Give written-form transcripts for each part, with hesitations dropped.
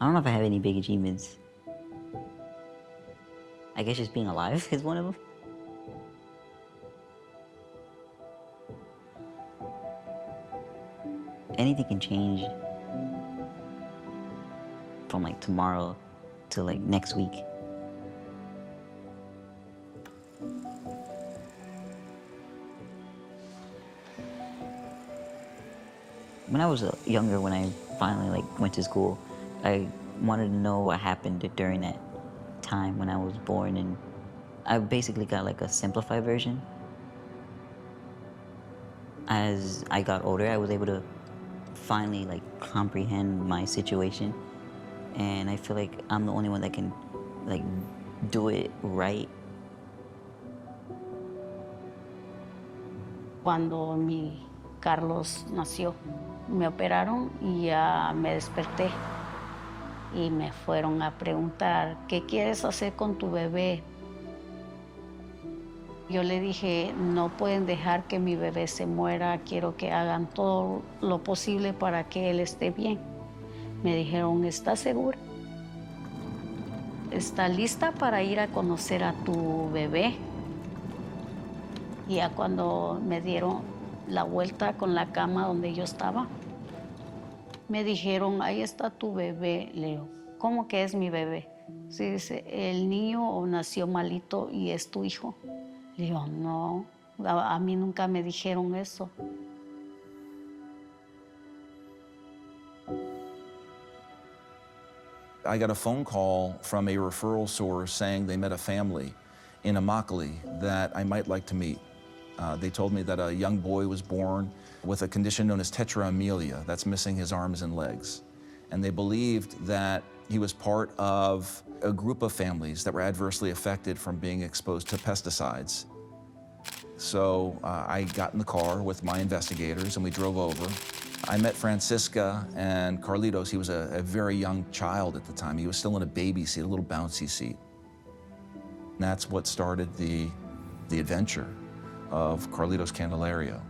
I don't know if I have any big achievements. I guess just being alive is one of them. Anything can change from like tomorrow to like next week. When I was younger, when I finally like went to school, I wanted to know what happened during that time when I was born, and I basically got like a simplified version. As I got older, I was able to finally like comprehend my situation, and I feel like I'm the only one that can like do it right. Cuando mi Carlos nació, me operaron y ya me desperté y me fueron a preguntar, ¿qué quieres hacer con tu bebé? Yo le dije, no pueden dejar que mi bebé se muera, quiero que hagan todo lo posible para que él esté bien. Me dijeron, ¿estás segura? ¿Está lista para ir a conocer a tu bebé? Y ya cuando me dieron la vuelta con la cama donde yo estaba, me dijeron, ahí está tu bebé. Le digo, ¿cómo que es mi bebé? Sí, dice, el niño nació malito y es tu hijo. Le digo, no, a mí nunca me dijeron eso. I got a phone call from a referral source saying they met a family in Immokalee that I might like to meet. They told me that a young boy was born with a condition known as tetramelia, that's missing his arms and legs. And they believed that he was part of a group of families that were adversely affected from being exposed to pesticides. So I got in the car with my investigators and we drove over. I met Francisca and Carlitos. He was a very young child at the time. He was still in a baby seat, a little bouncy seat. And that's what started the adventure of Carlitos Candelario.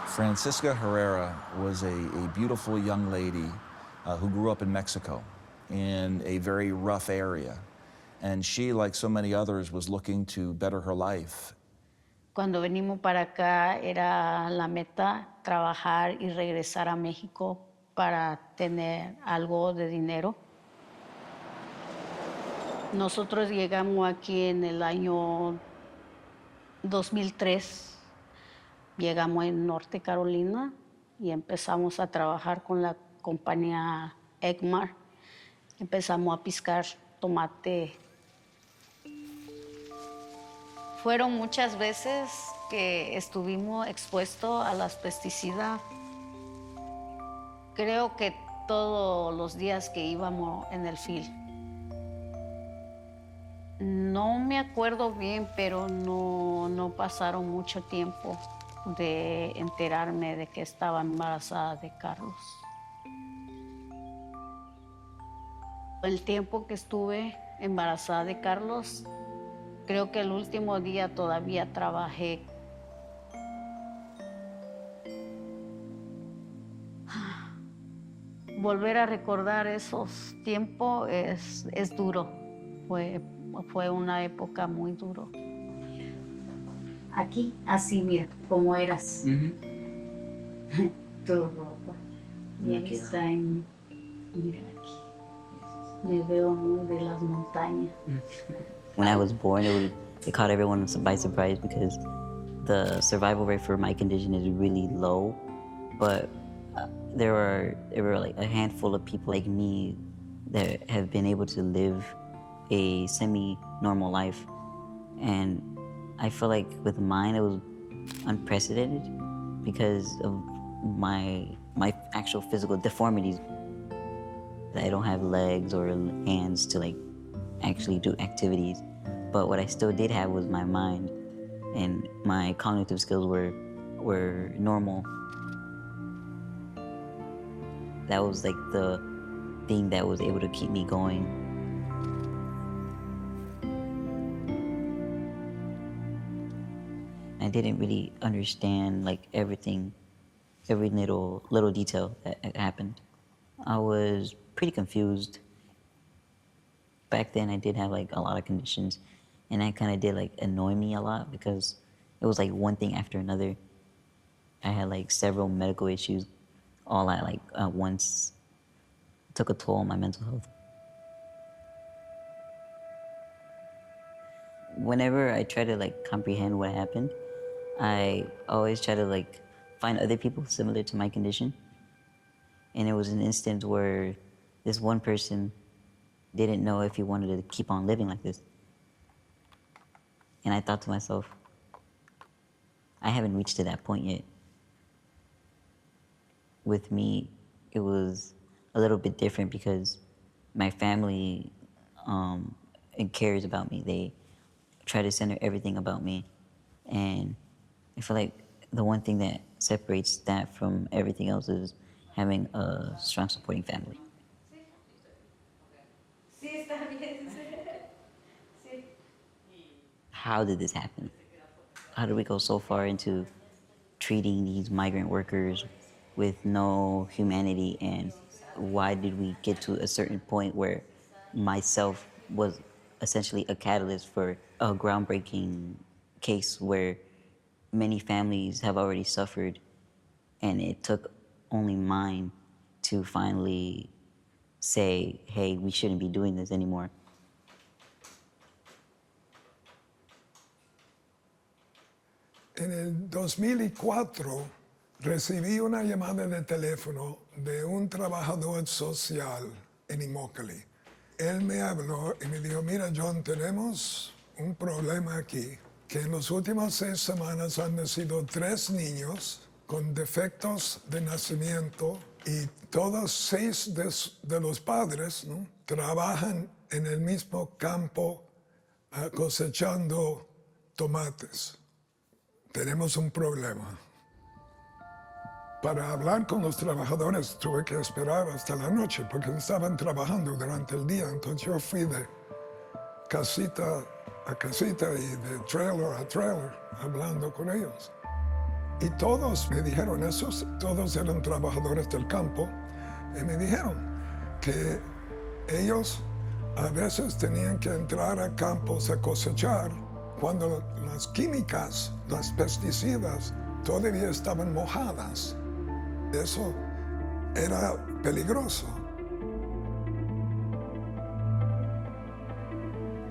Francisca Herrera was a beautiful young lady who grew up in Mexico in a very rough area. And she, like so many others, was looking to better her life. Cuando venimos para acá era la meta trabajar y regresar a México para tener algo de dinero. Nosotros llegamos aquí en el año 2003. Llegamos en Norte Carolina y empezamos a trabajar con la compañía Egmar. Empezamos a piscar tomate. Fueron muchas veces que estuvimos expuestos a las pesticidas. Creo que todos los días que íbamos en el field. No me acuerdo bien, pero no pasaron mucho tiempo de enterarme de que estaba embarazada de Carlos. El tiempo que estuve embarazada de Carlos, creo que el último día todavía trabajé. Volver a recordar esos tiempos es duro. Fue una época muy duro. Aquí, así, mira, como eras. Tu ropa. Y aquí está mira aquí. Me veo muy de las montañas. When I was born, it caught everyone by surprise because the survival rate for my condition is really low. But there were like a handful of people like me that have been able to live a semi-normal life. And I feel like with mine, it was unprecedented because of my actual physical deformities. I don't have legs or hands to like actually do activities. But what I still did have was my mind, and my cognitive skills were were normal. That was like the thing that was able to keep me going. I didn't really understand like everything, every little detail that happened. I was pretty confused. Back then I did have like a lot of conditions, and that kind of did like annoy me a lot because it was like one thing after another. I had like several medical issues all at like once. It took a toll on my mental health. Whenever I try to like comprehend what happened, I always try to like find other people similar to my condition. And it was an instance where this one person didn't know if he wanted to keep on living like this. And I thought to myself, I haven't reached to that point yet. With me, it was a little bit different because my family it cares about me. They try to center everything about me. And I feel like the one thing that separates that from everything else is having a strong supporting family. How did this happen? How did we go so far into treating these migrant workers with no humanity, and why did we get to a certain point where myself was essentially a catalyst for a groundbreaking case where many families have already suffered, and it took only mine to finally say, hey, we shouldn't be doing this anymore. En el 2004 recibí una llamada de teléfono de un trabajador social en Immokalee. Él me habló y me dijo, mira John, tenemos un problema aquí, que en las últimas 6 semanas han nacido 3 niños con defectos de nacimiento y todos 6 de los padres, ¿no?, trabajan en el mismo campo cosechando tomates. Tenemos un problema. Para hablar con los trabajadores tuve que esperar hasta la noche porque estaban trabajando durante el día. Entonces yo fui de casita a casita y de trailer a trailer hablando con ellos. Y todos me dijeron, todos eran trabajadores del campo, y me dijeron que ellos a veces tenían que entrar a campos a cosechar cuando las químicas, las pesticidas, todavía estaban mojadas. Eso era peligroso.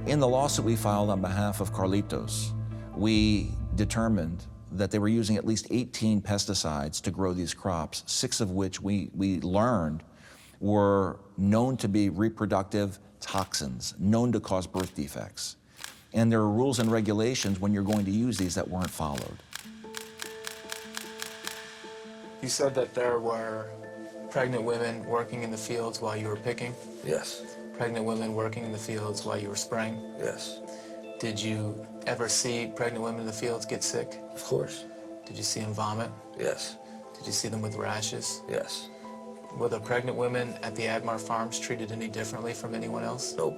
In the lawsuit we filed on behalf of Carlitos, we determined that they were using at least 18 pesticides to grow these crops, 6 of which we learned were known to be reproductive toxins, known to cause birth defects. And there are rules and regulations when you're going to use these that weren't followed. You said that there were pregnant women working in the fields while you were picking? Yes, Pregnant women working in the fields while you were spraying? yes, Did you ever see pregnant women in the fields get sick? of course. Did you see them vomit? Yes, Did you see them with rashes? yes. Were the pregnant women at the Agmar farms treated any differently from anyone else? Nope.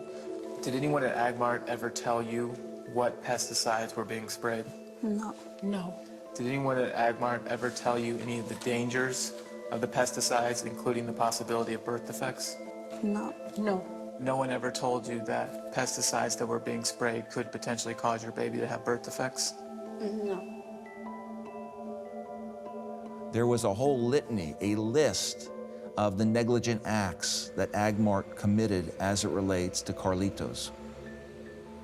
Did anyone at Agmar ever tell you what pesticides were being sprayed? No. No. Did anyone at Agmar ever tell you any of the dangers of the pesticides, including the possibility of birth defects? No. No. No one ever told you that pesticides that were being sprayed could potentially cause your baby to have birth defects? No. There was a whole litany, a list of the negligent acts that Agmart committed as it relates to Carlitos.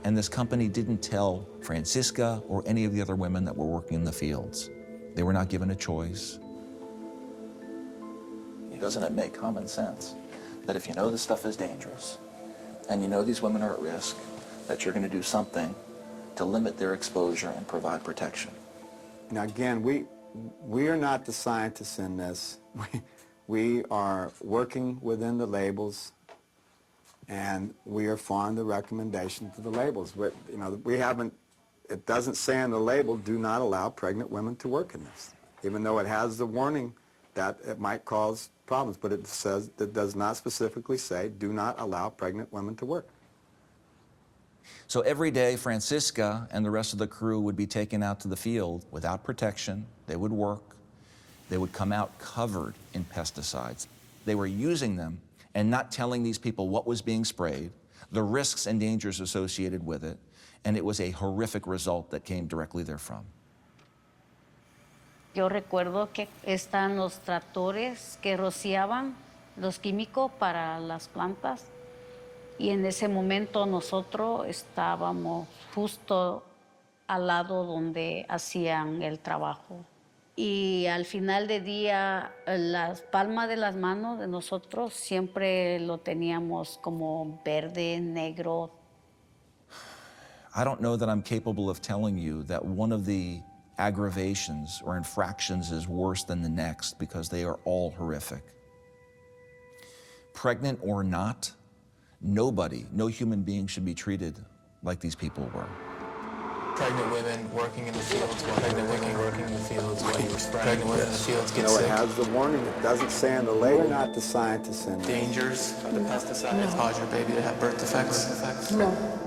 And this company didn't tell Francisca or any of the other women that were working in the fields. They were not given a choice. Doesn't it make common sense that if you know this stuff is dangerous and you know these women are at risk, that you're going to do something to limit their exposure and provide protection? Now again, we are not the scientists in this. We are working within the labels, and we are following the recommendation to the labels. But, you know, we haven't, it doesn't say on the label, do not allow pregnant women to work in this. even though it has the warning that it might cause problems, but it does not specifically say, do not allow pregnant women to work. So every day, Francisca and the rest of the crew would be taken out to the field without protection. They would work. They would come out covered in pesticides. They were using them and not telling these people what was being sprayed, the risks and dangers associated with it, and it was a horrific result that came directly therefrom. Yo recuerdo que están los tractores que rociaban los químicos para las plantas y en ese momento nosotros estábamos justo al lado donde hacían el trabajo. Y al final del día, las palmas de las manos de nosotros siempre lo teníamos como verde, negro. I don't know that I'm capable of telling you that one of the aggravations or infractions is worse than the next because they are all horrific. Pregnant or not, nobody, no human being should be treated like these people were. Pregnant women working in the fields while pregnant women working in the fields while you were spraying. Pregnant women in the fields get You know, sick. it has the warning. It doesn't say in the label. We're not the scientists in this. Dangers of the pesticides cause your baby to have birth defects. No.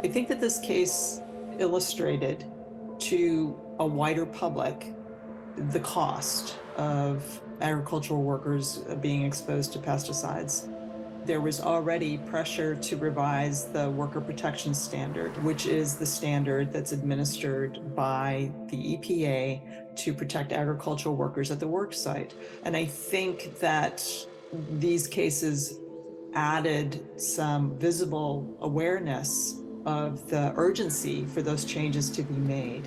I think that this case illustrated to a wider public the cost of agricultural workers being exposed to pesticides. There was already pressure to revise the worker protection standard, which is the standard that's administered by the EPA to protect agricultural workers at the work site. And I think that these cases added some visible awareness of the urgency for those changes to be made.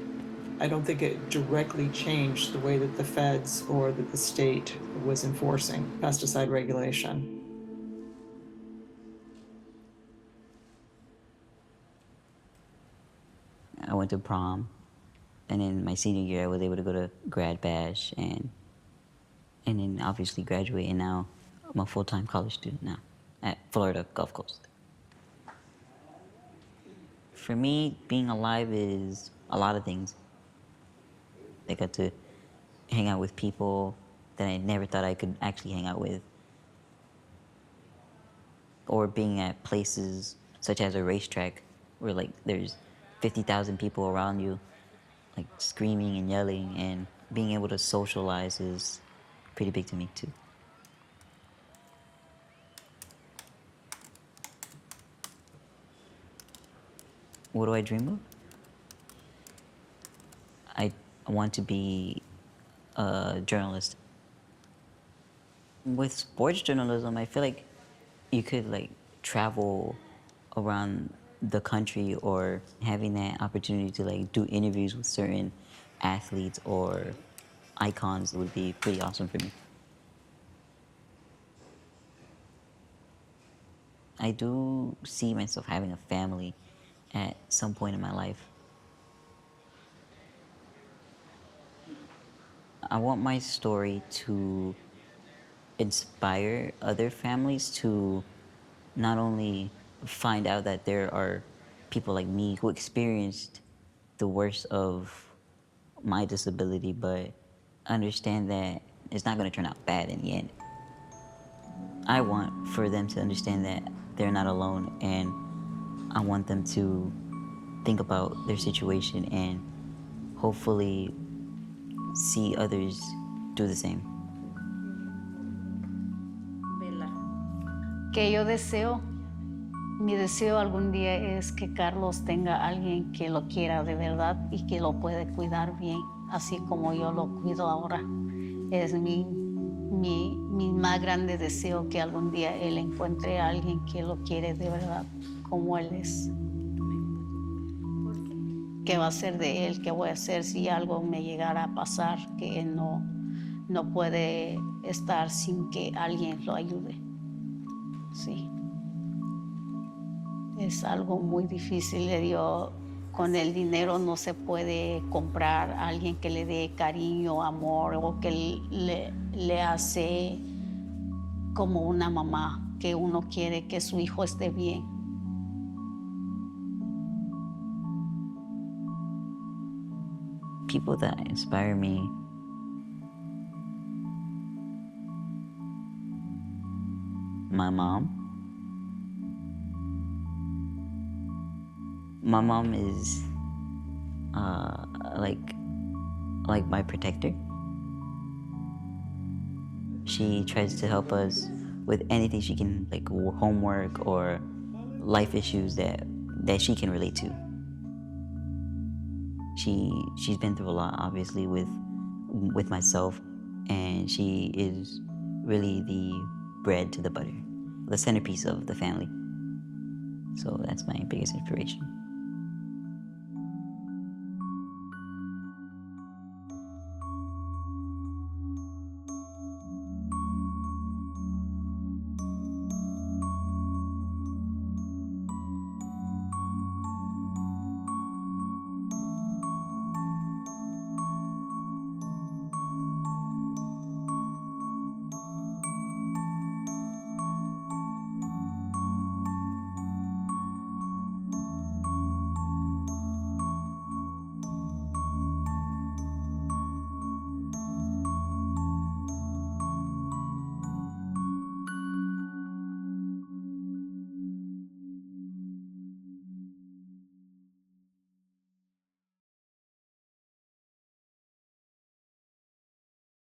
I don't think it directly changed the way that the feds or that the state was enforcing pesticide regulation. I went to prom, and in my senior year, I was able to go to grad bash, and then obviously graduate, and now I'm a full-time college student now at Florida Gulf Coast. For me, being alive is a lot of things. I got to hang out with people that I never thought I could actually hang out with. Or being at places such as a racetrack where like there's 50,000 people around you, like screaming and yelling, and being able to socialize is pretty big to me too. What do I dream of? I want to be a journalist. With sports journalism, I feel like you could like travel around the country, or having that opportunity to like do interviews with certain athletes or icons would be pretty awesome for me. I do see myself having a family at some point in my life. I want my story to inspire other families to not only find out that there are people like me who experienced the worst of my disability, but understand that it's not going to turn out bad in the end. I want for them to understand that they're not alone, and I want them to think about their situation and hopefully see others do the same. Que yo deseo, mi deseo algún día es que Carlos tenga alguien que lo quiera de verdad y que lo puede cuidar bien, así como yo lo cuido ahora. Es mi más grande deseo que algún día él encuentre a alguien que lo quiere de verdad, como él es. ¿Qué va a ser de él? ¿Qué voy a hacer si algo me llegara a pasar? Que él no puede estar sin que alguien lo ayude. Sí. Es algo muy difícil. Le digo, con el dinero no se puede comprar a alguien que le dé cariño, amor, o que le hace como una mamá, que uno quiere que su hijo esté bien. People that inspire me, my mom. My mom is like my protector. She tries to help us with anything she can, like homework or life issues that she can relate to. She's been through a lot, obviously, with myself, and she is really the bread to the butter, the centerpiece of the family. So that's my biggest inspiration.